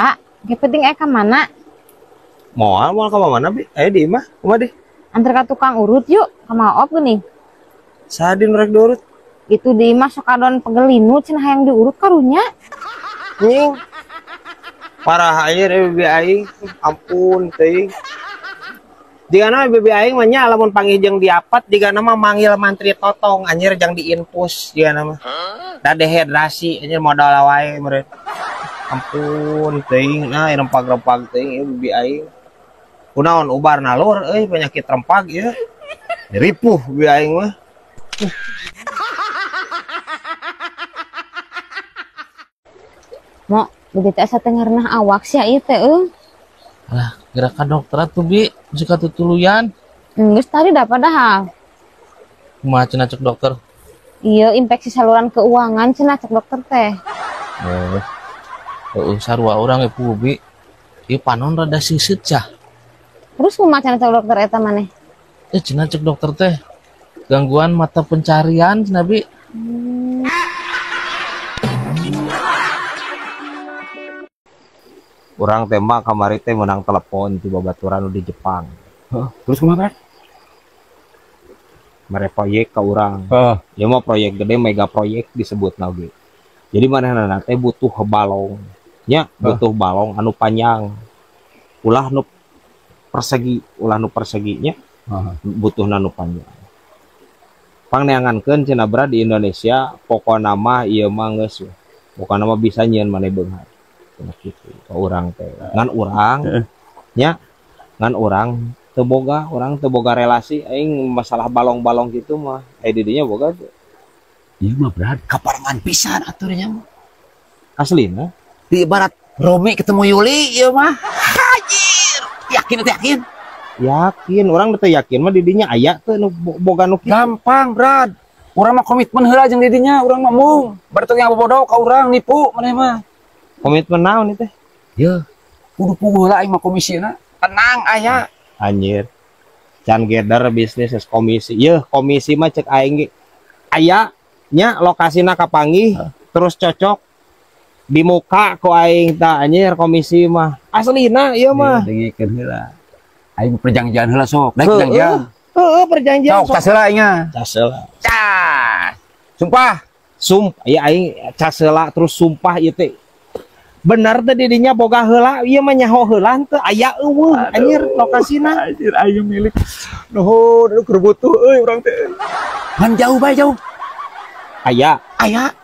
Ah, yang penting ke mana? Mau ke mana bi? Di mah, deh. Antar ke tukang urut yuk, ke maop gini. Sadin rek diurut. Itu di mah sokadon pegelinu cenah yang diurut karunya. Nying. Parah aja deh bibi aing. Ampun teuing. Jika nama bibi aing mah nya lamun panggijeng diapat, jika nama manggil mantri totong anjir jang diinfus jika nama. Da dehidrasi anjir modal wae meureun. Ampun teuing nah rempag-rempag teuing bibi aing. Kunaon ubar nalur penyakit rempag ieu. Ripuh bibi aing mah. Mo, bibi teh satengarna awak sia ieu teh Lah, gerakan dokter tuh bi, jika tutuluyan. Geus tadi da padahal. Kumaha cenah cek dokter? Iya, infeksi saluran keuangan cenah cek dokter teh. Sarua orang ieu bi. Ieu panon rada sisit cah. Terus kumaha cenah cek dokter eta maneh? Cenah cek dokter teh gangguan mata pencarian cenah bi. Orang tembak kamari teh menang telepon di babaturan di Jepang. Terus kumaha, Bro? Mere proyek ke orang. Ya mah proyek gede, mega proyek disebut oge. Jadi manehna teh butuh balong. Nya butuh balong anu panjang. Ulah nu perseginya butuh anu panjang. Pangneangankeun cenah bra di Indonesia pokona mah ieu mah geus. Pokona mah bisa nyieun maneh beunghar. Gitu ke orang teh ngan orang nya ngan orang teu boga relasi aing masalah balong-balong gitu mah didinya boga tuh. Ieu mah berat kaparangan pisan aturnya mah. Aslina Di ibarat Romi ketemu Yuli ieu mah. Anjir. Yakin orang teh yakin mah didinya aya teu nu boga nu kitu. gampang, Brad. Urang mah komitmen heula jeung didinya, urang mah mung baru yang bobodoh ka urang nipu maneh mah. Komitmen naon itu? Ya, kudu puguh lah aing mah komisina. Tenang aya. Anjir. Can geder bisnis komisi. Yeuh, komisi mah cek aing ge aya nya lokasina kapanggih terus cocok di muka ku aing tah anjir komisi mah. Aslina ieu mah. Dengikeun heula. Aing perjanjian heula sok. Daek perjanjian. Heeh, perjanjian Sok tas heula aing. Cas heula. Cas. Sumpah. Ieu aing cas heula terus sumpah ieu teh benar teh didinya boga heula ieu mah nyaho heula teu aya eueuh anjir lokasina. Anjir aing milik. Nuhun keur butuh euy urang teh. Ngan jauh bae jauh. Aya Aya.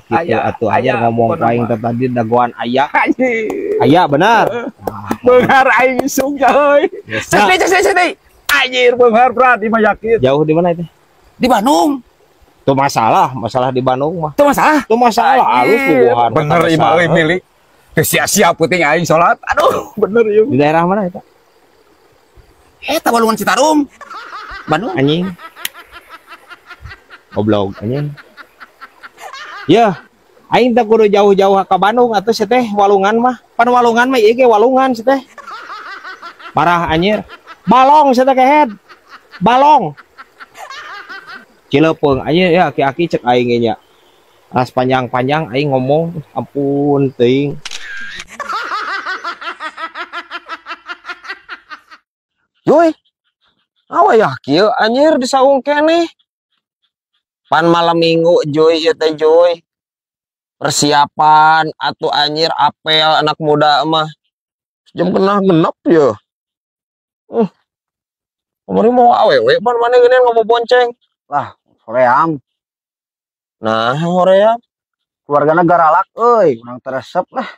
gitu atuh anjir ngomong ku aing teh tadi dagoan aya. Anjir. Aya benar. Beunghar aing isung euy. Sini. Anjir beunghar berat ieu mah yakin. Jauh di mana itu? Di Bandung. Tuh masalah di Bandung mah. Tuh masalah. Halus puguhan. Bener ieu mah euy milik. Teu sia-sia peuting aing salat. Aduh, bener ieu. Di daerah mana itu? Eta Balungan Citarum. Bandung. Anjing. Goblok anjing. Ya, aing teh kudu jauh-jauh ka Bandung atuh si teh walungan mah. Pan walungan mah ieu ge walungan si teh. Parah anjir. Balong si teh kehead. Balong. Cilepeung anjir ya aki-aki cek aing ge nya. As panjang-panjang aing ngomong ampun teuing. Joy. Awa ya kieu anjir disaung keneh. Pan malam minggu Joy ieu teh Joy. Persiapan atuh anjir apel anak muda mah. Jam genep ya. Kemarin mau awewe pan mana geuneun ngomong bonceng. Lah, hoream. Nah, hoream. Keluargana garalak euy, urang teresep lah.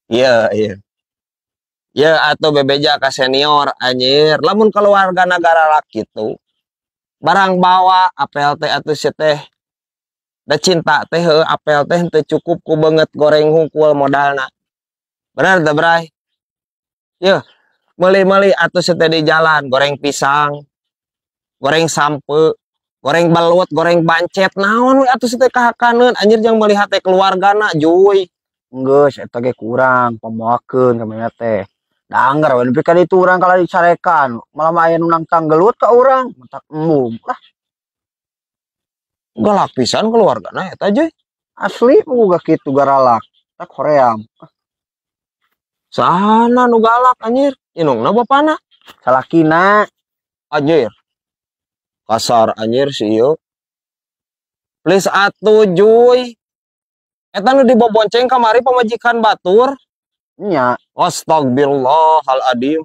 Iya. Ya atau bebeja ka senior anjir. Lamun keluargana garalak kitu. Barang bawa apel teh atuh si teh. Da cinta teh apel teh teu cukup ku beungeut goreng hungkul modalna. Bener teh Bray? Yeuh, meuli-meuli atuh si teh di jalan goreng pisang, goreng sampe, goreng belut, goreng bancet. Naon we atuh si teh kahakaneun anjir jang melihat teh keluargana Joy. Geus eta ge kurang pamoakeun ka mana teh. Da anggar we nepi ka ditu urang kala dicarekan, malah aya nu nangtang gelut ka urang, mentak embung lah. Galak pisan keluargana eta Joy. Asli boga kitu garalak. Tak hoream. Sana nu galak anjir. Inungna bapana. Salakina. Anjir. Kasar anjir si ieu. Please atuh Juy. Eta nu dibobonceng kamari pamajikan batur. Nya. Astagfirullahaladzim.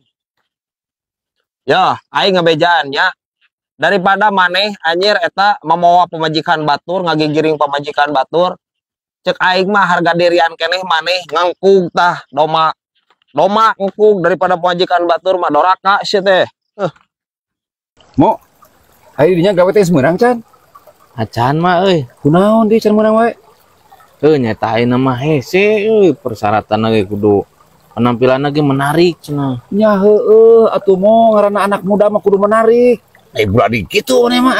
Ya, aing ngabejaan ya. Daripada maneh anjir eta mamawa pemajikan batur, ngagigiring pemajikan batur. Cek aing mah harga dirian keneh maneh ngangkug tah doma. Doma ngangkug daripada pemajikan batur mah doraka sih teh. Mo, hari dinya gawe teh semerang can. Acan mah euy. Kunaon di can meurang wae? Nyatain nama hese euy, persyaratan lagi kudu penampilan lagi menarik cenah. Nya heueuh atuh mo ngaranna anak muda mah kudu menarik. Budak dikit tuh maneh mah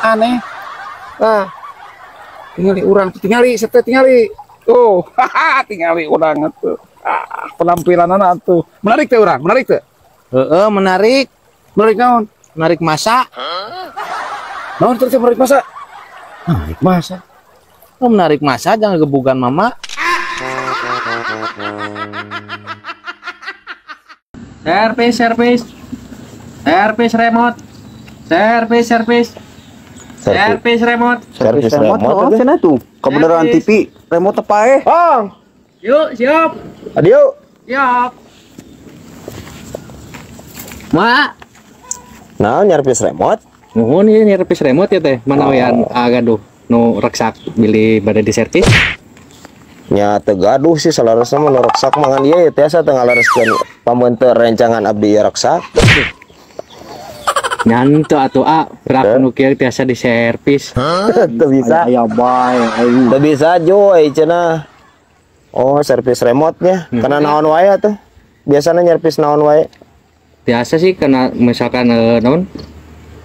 aneh. Tingali urang, tingali seteh tingali. Tuh, tingali urang atuh. Penampilanana atuh. Menarik teh urang, menarik teh. Heeh, menarik. Menarik naon? Menarik masa. Naon teh menarik masa? Menarik masa. Oh, menarik masa jangan gebukan mama. Servis, servis. Servis remote. Servis, servis. Servis remote. Servis remote Oh, teh. cenah tuh. Kebenaran TV remote apa Ong, Yuk, siap. adio. Siap. Mak, Nah, nyervis remote. nuhun ieu servis remote ya teh. Mana wean gaduh nu reksak bili bade di servis. Nya teu gaduh sih salarosna mah nu reksak mangan ieu ya tiasa teu ngalareskeun pameunteu rencangan abdi reksak. Nyantu atuh berapa nu kieu tiasa di servis. Teu bisa. Aya bae aing. Teu bisa Joy cenah. Oh, servis remote-nya. Kana naon wae atuh? Biasana nyervis naon wae? Biasa sih karena misalkan naon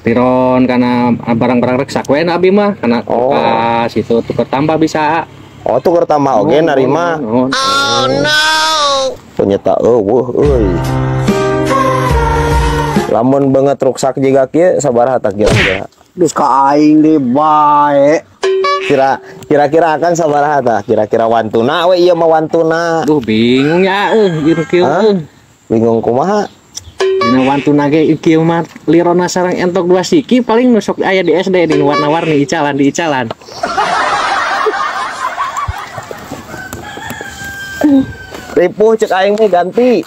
tiron karena barang-barang reksak we na abi mah karena Oh. kulkas itu tuker tambah bisa. Oh, tuker tambah oge narima. Nuhun. Punyata eueuh euy. Lamun banget ruksak jiga kieu sabaraha tak kira-kira? Geus ka aing deui bae. Kira-kira akan sabaraha tah? Kira-kira wantuna we ieu mah wantuna. Duh bingung ya ieu kieu. Hah? Bingung kumaha? Dina wantuna ge kieu mah lirona sareng entok 2 siki paling nu sok aya di SD di warna-warni icalan di icalan. Ripuh cek aing teh ganti.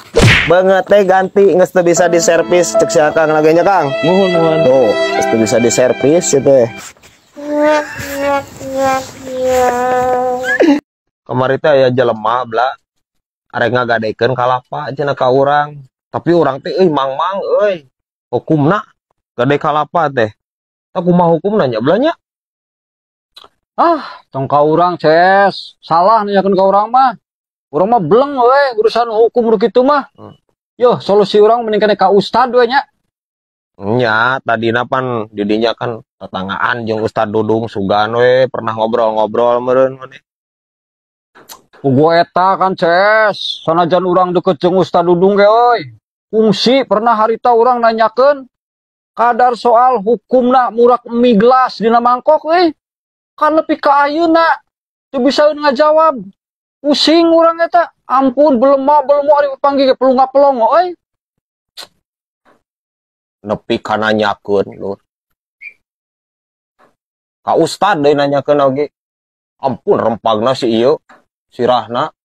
Banget teh ganti geus teu bisa diservis cek si Akang lagi nya Kang. Nuhun nuhun. Tuh, geus teu bisa diservis ieu teh. Kamari teh aya jelema bla. Arek ngagadekeun kalapa cenah ka urang. Tapi urang teh euy mang-mang euy. Hukumna gade kalapa teh. Tak kumaha hukumna nya belanya? Tong ka urang ces. Salah nanyakeun ka urang mah. Urang mah beleng we urusan hukum nu kitu mah. Yo, solusi urang mending kana ka ustad we nya. Nya, tadina pan didinya kan tetanggaan jeung Ustad Dudung Sugan we pernah ngobrol-ngobrol meureun maneh. Ugo eta kan ces. Sanajan urang deket jeung Ustad Dudung ge euy. Fungsi pernah harita urang nanyakeun kadar soal hukumna murak mie gelas dina mangkok euy. Kan nepi ka ayeuna teu bisa ngajawab. Pusing urang eta. Ampun belum mau ari panggil ge pelunga-pelongo euy. Nepi ka nanyakeun Lur. Ka Ustad deui nanyakeun oge. Ampun rempagna si ieu, sirahna.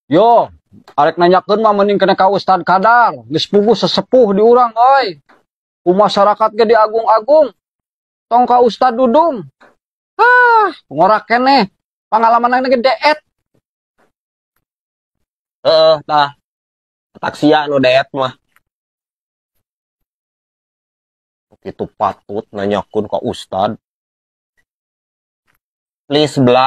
Yo, arek nanyakeun mah mending kena ka Ustad Kadar, geus puguh sesepuh di urang euy. Ku masyarakat ge diagung-agung. Tong ka Ustad Dudung. Ngorak keneh. Pangalaman ge deet. Tah. Taksia nu deet mah. Kitu patut nanyakeun ka Ustad. Please bla